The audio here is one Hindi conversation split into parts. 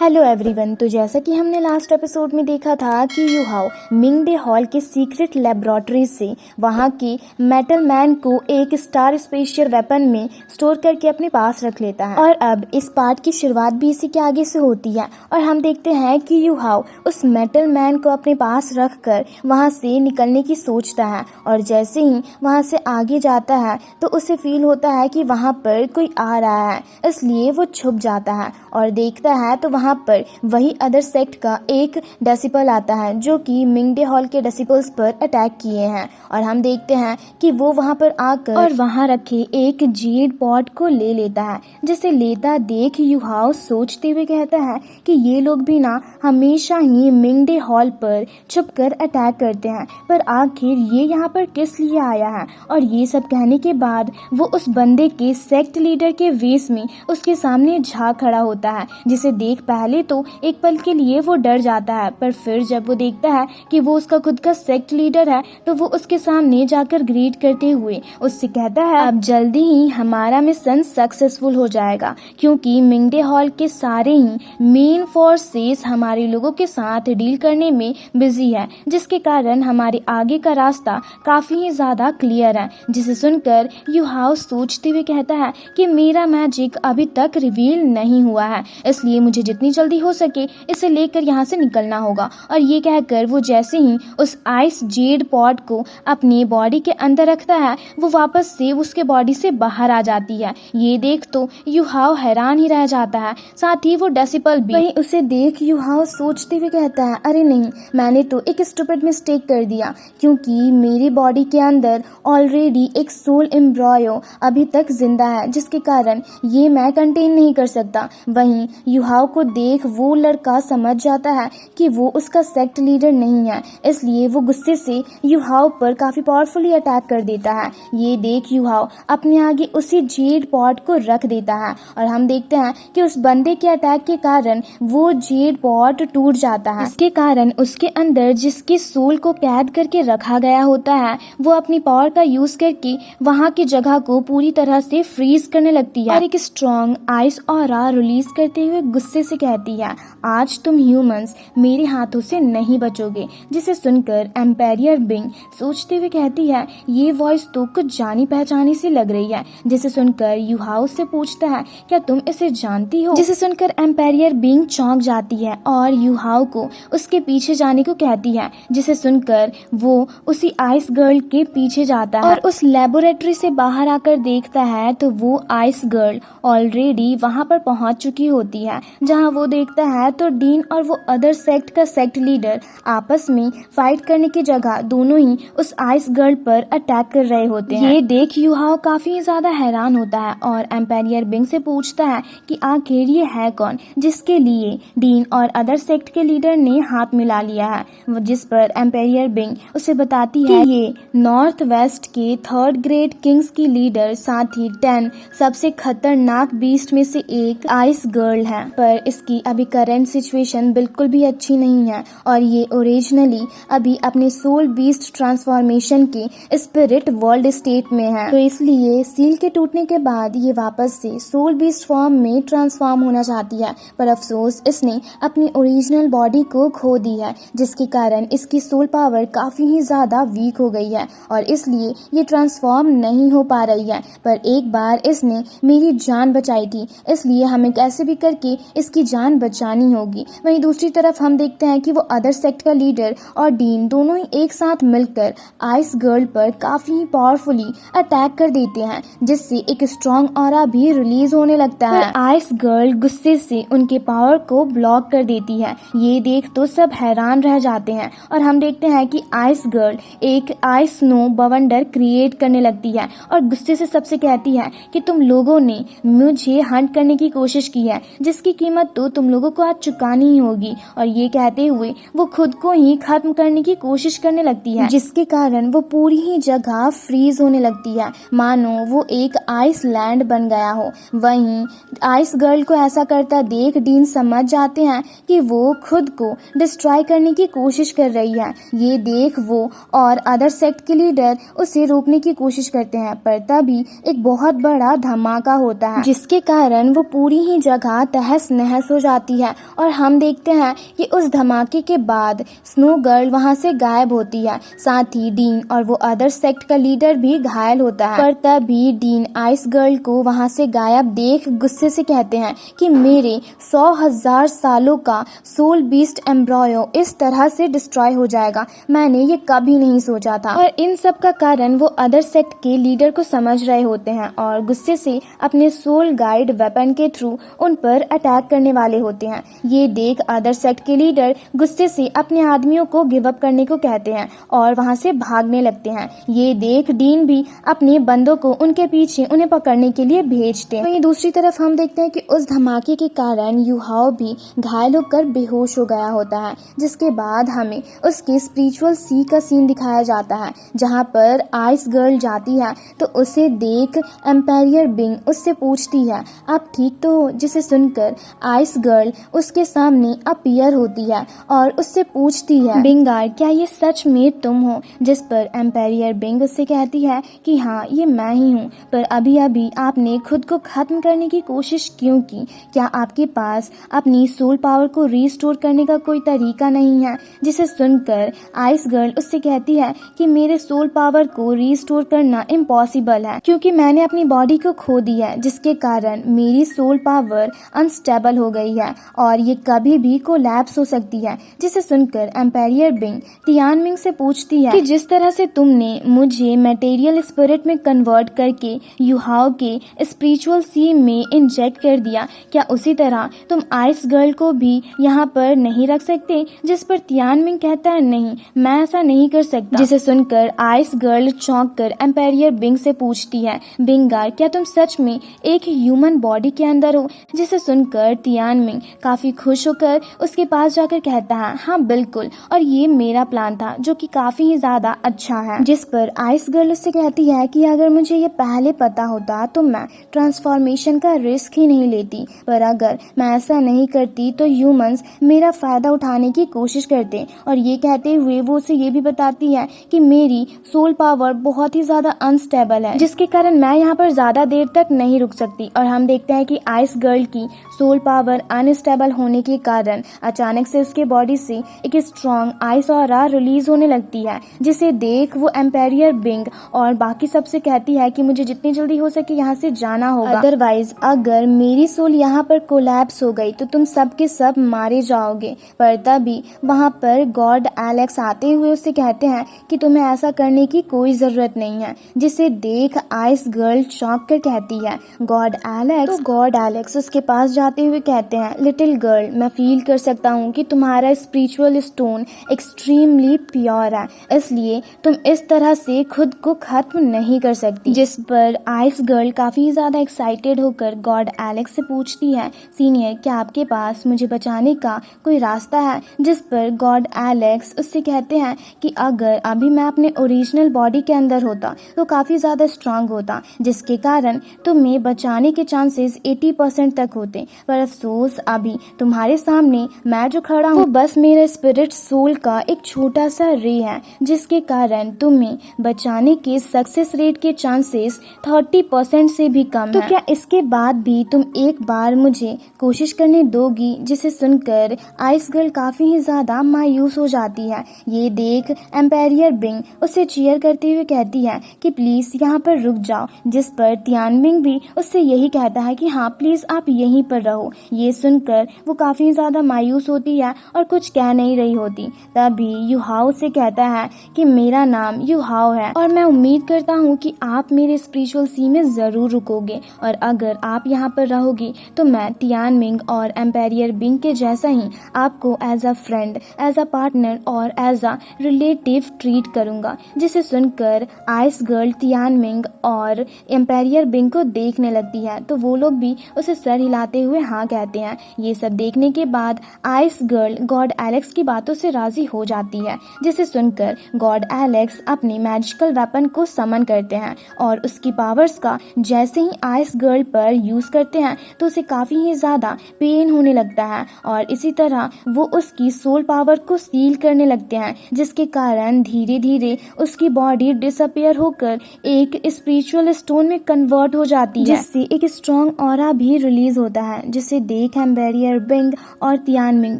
Hello everyone. तो जैसा कि हमने लास्ट एपिसोड में देखा था कि यूहाओ मिंगडे हॉल के सीक्रेट लेबोरेटरी से वहां के मेटल मैन को एक स्टार स्पेशियल वेपन में स्टोर करके अपने पास रख लेता है। और अब इस पार्ट की शुरुआत भी इसी के आगे से होती है और हम देखते हैं कि यूहाओ उस मेटल मैन को अपने पास रख कर वहाँ से निकलने की सोचता है। और जैसे ही वहाँ से आगे जाता है तो उसे फील होता है कि वहाँ पर कोई आ रहा है, इसलिए वो छुप जाता है और देखता है तो वहाँ पर वही अदर सेक्ट का एक डेसिपल आता है जो कि मिंगडे हॉल के डेसिपल्स पर अटैक किए हैं। और हम देखते हैं कि वो वहाँ पर आकर और वहाँ रखे एक जेड पॉट को ले लेता है, जिसे लेता देख यूहाओ सोचते हुए कहता है कि ये लोग भी ना हमेशा ही मिंगडे हॉल पर छुपकर अटैक करते हैं, पर आखिर ये यहाँ पर किस लिए आया है। और ये सब कहने के बाद वो उस बंदे के सेक्ट लीडर के वेश में उसके सामने झाँक खड़ा होता है, जिसे देख पहले तो एक पल के लिए वो डर जाता है, पर फिर जब वो देखता है कि वो उसका खुद का सेक्ट लीडर है तो वो उसके सामने जाकर ग्रीट करते हुए उससे कहता है अब जल्दी ही हमारा मिशन सक्सेसफुल हो जाएगा, क्योंकि मिंगडे हॉल के सारे ही मेन फोर्सेस हमारे लोगों के साथ डील करने में बिजी है, जिसके कारण हमारे आगे का रास्ता काफी ही ज्यादा क्लियर है। जिसे सुनकर यूहाओ सोचते हुए कहता है कि मेरा मैजिक अभी तक रिवील नहीं हुआ है, इसलिए मुझे जितनी जल्दी हो सके इसे लेकर यहाँ से निकलना होगा। और ये कहकर वो जैसे ही उस आइस जेड पॉट को अपने बॉडी के अंदर रखता है वो वापस से उसके बॉडी से बाहर आ जाती है। ये देख तो यूहाओ हैरान ही रह जाता है, साथ ही वो डेसिपल भी। वहीं उसे देख यूहाओ सोचते हुए कहता है अरे नहीं, मैंने तो एक स्टूपिड मिस्टेक कर दिया, क्योंकि मेरी बॉडी के अंदर ऑलरेडी एक सोल एम्ब्रॉयो अभी तक जिंदा है, जिसके कारण ये मैं कंटेन नहीं कर सकता। वहीं यूहाओ को देख वो लड़का समझ जाता है कि वो उसका सेक्ट लीडर नहीं है, इसलिए वो गुस्से से यूहाओ पर काफी पावरफुली अटैक कर देता है। ये देख यूहाओ अपने आगे उसी जेड पॉट को रख देता है और हम देखते हैं कि उस बंदे के अटैक के कारण वो जेड पॉट टूट जाता है। इसके कारण उसके अंदर जिसके सोल को कैद करके रखा गया होता है वो अपनी पावर का यूज करके वहाँ की जगह को पूरी तरह से फ्रीज करने लगती है और एक स्ट्रॉन्ग आइस ऑरा रिलीज करते हुए गुस्से से कहती है आज तुम ह्यूमंस मेरे हाथों से नहीं बचोगे। जिसे सुनकर एम्पायर बिंग सोचते हुए कहती है ये वॉइस तो कुछ जानी पहचानी सी लग रही है। जिसे सुनकर यूहाओ से पूछता है क्या तुम इसे जानती हो। जिसे सुनकर एम्पायर बिंग चौंक जाती है और यूहाओ को उसके पीछे जाने को कहती है। जिसे सुनकर वो उसी आइस गर्ल के पीछे जाता है और उस लेबोरेटरी से बाहर आकर देखता है तो वो आइस गर्ल ऑलरेडी वहां पर पहुंच चुकी होती है। जहां वो देखता है तो डीन और वो अदर सेक्ट का सेक्ट लीडर आपस में फाइट करने की जगह दोनों ही उस आइस गर्ल पर अटैक कर रहे होते हैं। ये देख यूहाओ काफी ज्यादा हैरान होता है और एम्पायर बिंग से पूछता है कि आखिर ये है कौन जिसके लिए डीन और अदर सेक्ट के लीडर ने हाथ मिला लिया है। जिस पर एम्पायर बिंग उसे बताती है कि ये नॉर्थ वेस्ट के थर्ड ग्रेड किंग्स की लीडर साथ ही 10 सबसे खतरनाक बीस्ट में से एक आइस गर्ल है, पर इसकी अभी करंट सिचुएशन बिल्कुल भी अच्छी नहीं है और ये ओरिजिनली अभी अपने सोल बीस्ट ट्रांसफॉर्मेशन के स्पिरिट वर्ल्ड स्टेट में है। तो इसलिए सील के टूटने के बाद ये वापस से सोल बीस्ट फॉर्म में ट्रांसफॉर्म होना चाहती है, पर अफसोस इसने अपनी ओरिजिनल बॉडी को खो दी है, जिसके कारण इसकी सोल पावर काफी ही ज्यादा वीक हो गई है और इसलिए ये ट्रांसफॉर्म नहीं हो पा रही है। पर एक बार इसने मेरी जान बचाई थी, इसलिए हमें कैसे भी करके इसकी जान बचानी होगी। वहीं दूसरी तरफ हम देखते हैं कि वो अदर सेक्ट का लीडर और डीन दोनों ही एक साथ मिलकर आइस गर्ल पर काफी पावरफुली अटैक कर देते हैं, जिससे एक स्ट्रॉन्ग ऑरा भी रिलीज होने लगता है। आइस गर्ल गुस्से से उनके पावर को ब्लॉक कर देती है। ये देख तो सब हैरान रह जाते हैं और हम देखते हैं कि आइस गर्ल एक आइस स्नो बवंडर क्रिएट करने लगती है और गुस्से से सबसे कहती है कि तुम लोगों ने मुझे हंट करने की कोशिश की है, जिसकी कीमत तो तुम लोगों को आज चुकानी ही होगी। और ये कहते हुए वो खुद को ही खत्म करने की कोशिश करने लगती है, जिसके कारण वो पूरी ही जगह फ्रीज होने लगती है, मानो वो एक आइस लैंड बन गया हो। वहीं आइस गर्ल को ऐसा करता देख डीन समझ जाते हैं कि वो खुद को डिस्ट्रॉय करने की कोशिश कर रही है। ये देख वो और अदर सेक्ट के लीडर उसे रोकने की कोशिश करते हैं, पर तभी एक बहुत बड़ा धमाका होता है, जिसके कारण वो पूरी ही जगह तहस नहस कोलैप्स हो जाती है और हम देखते हैं कि उस धमाके के बाद स्नो गर्ल वहां से गायब होती है। साथ ही डीन और वो अदर सेक्ट का लीडर भी घायल होता है। पर तभी डीन आइस गर्ल को वहां से गायब देख गुस्से से कहते हैं कि मेरे 100,000 सालों का सोल बीस्ट एम्ब्रॉयो इस तरह से डिस्ट्रॉय हो जाएगा, मैंने ये कभी नहीं सोचा था। और इन सब का कारण वो अदर सेक्ट के लीडर को समझ रहे होते हैं और गुस्से से अपने सोल गाइड वेपन के थ्रू उन पर अटैक करने वाले होते हैं। ये देख अदर सेक्ट के लीडर गुस्से से अपने आदमियों को गिव अप करने को कहते हैं और वहां से भागने लगते हैं। ये देख डीन भी अपने बंदों को उनके पीछे उन्हें पकड़ने के लिए भेजते हैं। वहीं दूसरी तरफ हम देखते हैं कि उस धमाके के कारण यूहाओ भी घायल होकर बेहोश हो गया होता है, जिसके बाद हमें उसके स्पिरिचुअल सी का सीन दिखाया जाता है जहां पर आइस गर्ल जाती है तो उसे देख एम्पायर बिंग उससे पूछती है आप ठीक तो हो, जिसे सुनकर आइस गर्ल उसके सामने अपीयर होती है और उससे पूछती है बिंगार क्या ये सच में तुम हो, जिस पर एम्पायर बिंग उससे कहती है कि हाँ ये मैं ही हूँ, पर अभी अभी आपने खुद को खत्म करने की कोशिश क्यों की, क्या आपके पास अपनी सोल पावर को रीस्टोर करने का कोई तरीका नहीं है। जिसे सुनकर आइस गर्ल उससे कहती है कि मेरे सोल पावर को रीस्टोर करना इम्पॉसिबल है क्योंकि मैंने अपनी बॉडी को खो दिया है, जिसके कारण मेरी सोल पावर अनस्टेबल हो गई है और ये कभी भी कोलैप्स हो सकती है। जिसे सुनकर एम्पायर बिंग तियानमिंग से पूछती है कि जिस तरह से तुमने मुझे मटेरियल स्पिरिट में कन्वर्ट करके यूहाओ के स्पिरिचुअल सी में इंजेक्ट कर दिया, क्या उसी तरह तुम आइस गर्ल को भी यहाँ पर नहीं रख सकते। जिस पर तियानमिंग कहता है नहीं मैं ऐसा नहीं कर सकता। जिसे सुनकर आइस गर्ल चौंक कर एम्पायर बिंग से पूछती है बिंगार क्या तुम सच में एक ह्यूमन बॉडी के अंदर हो। जिसे सुनकर तियानमिंग काफी खुश होकर उसके पास जाकर कहता है हाँ बिल्कुल, और ये मेरा प्लान था जो कि काफी ही ज्यादा अच्छा है। जिस पर आइस गर्ल उससे कहती है कि अगर मुझे ये पहले पता होता तो मैं ट्रांसफॉर्मेशन का रिस्क ही नहीं लेती, पर अगर मैं ऐसा नहीं करती तो ह्यूमंस मेरा फायदा उठाने की कोशिश करते। और ये कहते हुए वो उसे ये भी बताती है कि मेरी सोल पावर बहुत ही ज्यादा अनस्टेबल है, जिसके कारण मैं यहाँ पर ज्यादा देर तक नहीं रुक सकती। और हम देखते हैं कि आइस गर्ल की सोल पावर अनस्टेबल होने के कारण अचानक से उसके बॉडी से एक स्ट्रॉन्ग आइस ऑरा रिलीज होने लगती है, जिसे देख वो एम्पायर बिंग और बाकी सबसे कहती है कि मुझे जितनी जल्दी हो सके यहाँ से जाना होगा, अदरवाइज अगर मेरी सोल यहाँ पर कोलैप्स हो गई तो तुम सब के सब मारे जाओगे। पर तभी वहाँ पर गॉड एलेक्स आते हुए उससे कहते हैं कि तुम्हें ऐसा करने की कोई जरूरत नहीं है। जिसे देख आइस गर्ल चौंक कर कहती है गॉड एलेक्स। तो गॉड एलेक्स उसके पास जाते हुए कहते हैं लिटिल गर्ल मैं फील कर सकता हूँ कि तुम्हारा स्पिरिचुअल स्टोन एक्सट्रीमली प्योर है, इसलिए तुम इस तरह से खुद को खत्म नहीं कर सकती। जिस पर आइस गर्ल काफी ज्यादा एक्साइटेड होकर गॉड एलेक्स से पूछती है सीनियर क्या आपके पास मुझे बचाने का कोई रास्ता है। जिस पर गॉड एलेक्स उससे कहते हैं कि अगर अभी मैं अपने ओरिजिनल बॉडी के अंदर होता तो काफी ज्यादा स्ट्रांग होता, जिसके कारण तुम्हें बचाने के चांसेस 80% तक होते, पर अफसोस अभी तुम्हारे सामने मैं जो खड़ा हूँ वो बस मेरा स्पिरिट सोल का एक छोटा सा रे है, जिसके कारण तुम्हें बचाने के सक्सेस रेट के चांसेस 30% से भी कम है। तो क्या इसके बाद भी तुम एक बार मुझे कोशिश करने दोगी। जिसे सुनकर आइस गर्ल काफी ही ज्यादा मायूस हो जाती है। ये देख एम्पायर बिंग उसे चीयर करते हुए कहती है कि प्लीज यहाँ पर रुक जाओ। जिस पर तियानमिंग भी उससे यही कहता है कि हाँ प्लीज आप यहीं पर रहो। ये सुनकर वो काफी ज्यादा मायूस होती है और कुछ कह नहीं रही होती। तभी यूहाओ से कहता है कि मेरा नाम यूहाओ है और मैं उम्मीद करता हूँ कि आप मेरे स्पिरिचुअल सी में जरूर रुकोगे, और अगर आप यहाँ पर रहोगी तो मैं तियानमिंग और एम्पायर बिंग के जैसा ही आपको as a friend, as a partner और एज अ रिलेटिव ट्रीट करूंगा। जिसे सुनकर आइस गर्ल तियानमिंग और एम्पायर बिंग को देखने लगती है तो वो लोग भी उसे सर हिलाते हुए हाँ कहते हैं। ये सब देखने के बाद आइस गर्ल गॉड एलेक्स की बातों से राजी हो जाती है। जिसे सुनकर गॉड एलेक्स अपनी मैजिकल वेपन को समन करते हैं और उसकी पावर्स का जैसे ही आइस गर्ल पर यूज करते हैं तो उसे काफी ही ज्यादा पेन होने लगता है और इसी तरह वो उसकी सोल पावर को सील करने लगते हैं, जिसके कारण धीरे धीरे उसकी बॉडी डिसअपियर होकर एक स्पिरिचुअल स्टोन में कन्वर्ट हो जाती है, जिससे एक स्ट्रॉन्ग ऑरा भी रिलीज होता है। जिसे देख एम्बेरियर बिंग और तियानमिंग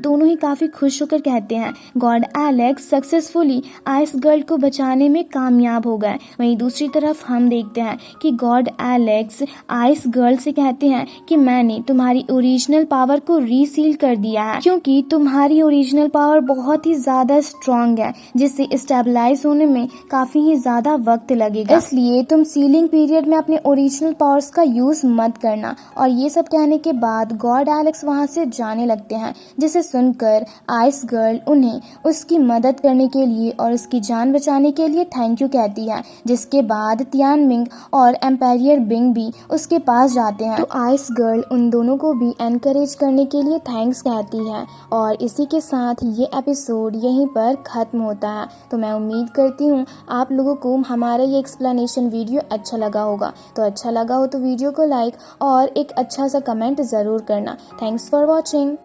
दोनों ही काफी खुश होकर कहते हैं God Alex successfully ice girl को बचाने में कामयाब हो गए। वहीं दूसरी तरफ हम देखते हैं कि गॉड एलेक्स आइस गर्ल से कहते हैं कि मैंने तुम्हारी ओरिजिनल पावर को रीसील कर दिया है, क्योंकि तुम्हारी ओरिजिनल पावर बहुत ही ज्यादा स्ट्रांग है जिससे स्टेबलाइज होने में काफी ही ज्यादा वक्त लगेगा, इसलिए तुम सीलिंग पीरियड में अपने ओरिजिनल पावर्स का यूज मत करना। और ये सब कहने के बाद गॉड एलेक्स वहां से जाने लगते हैं, जिसे सुनकर आइस गर्ल उन्हें उसकी मदद करने के लिए और उसकी जान बचाने के लिए थैंक यू कहती है, जिसके बाद तियानमिंग और एम्पेरियर बिंग भी उसके पास जाते हैं। तो आइस गर्ल उन दोनों को भी एनकरेज करने के लिए थैंक्स कहती है और इसी के साथ ये एपिसोड यहीं पर खत्म होता है। तो मैं उम्मीद करती हूँ आप लोगों को हमारा ये एक्सप्लेनेशन वीडियो अच्छा लगा होगा। तो अच्छा लगा हो तो वीडियो को लाइक और एक अच्छा सा कमेंट ज़रूर करना। Thanks for watching.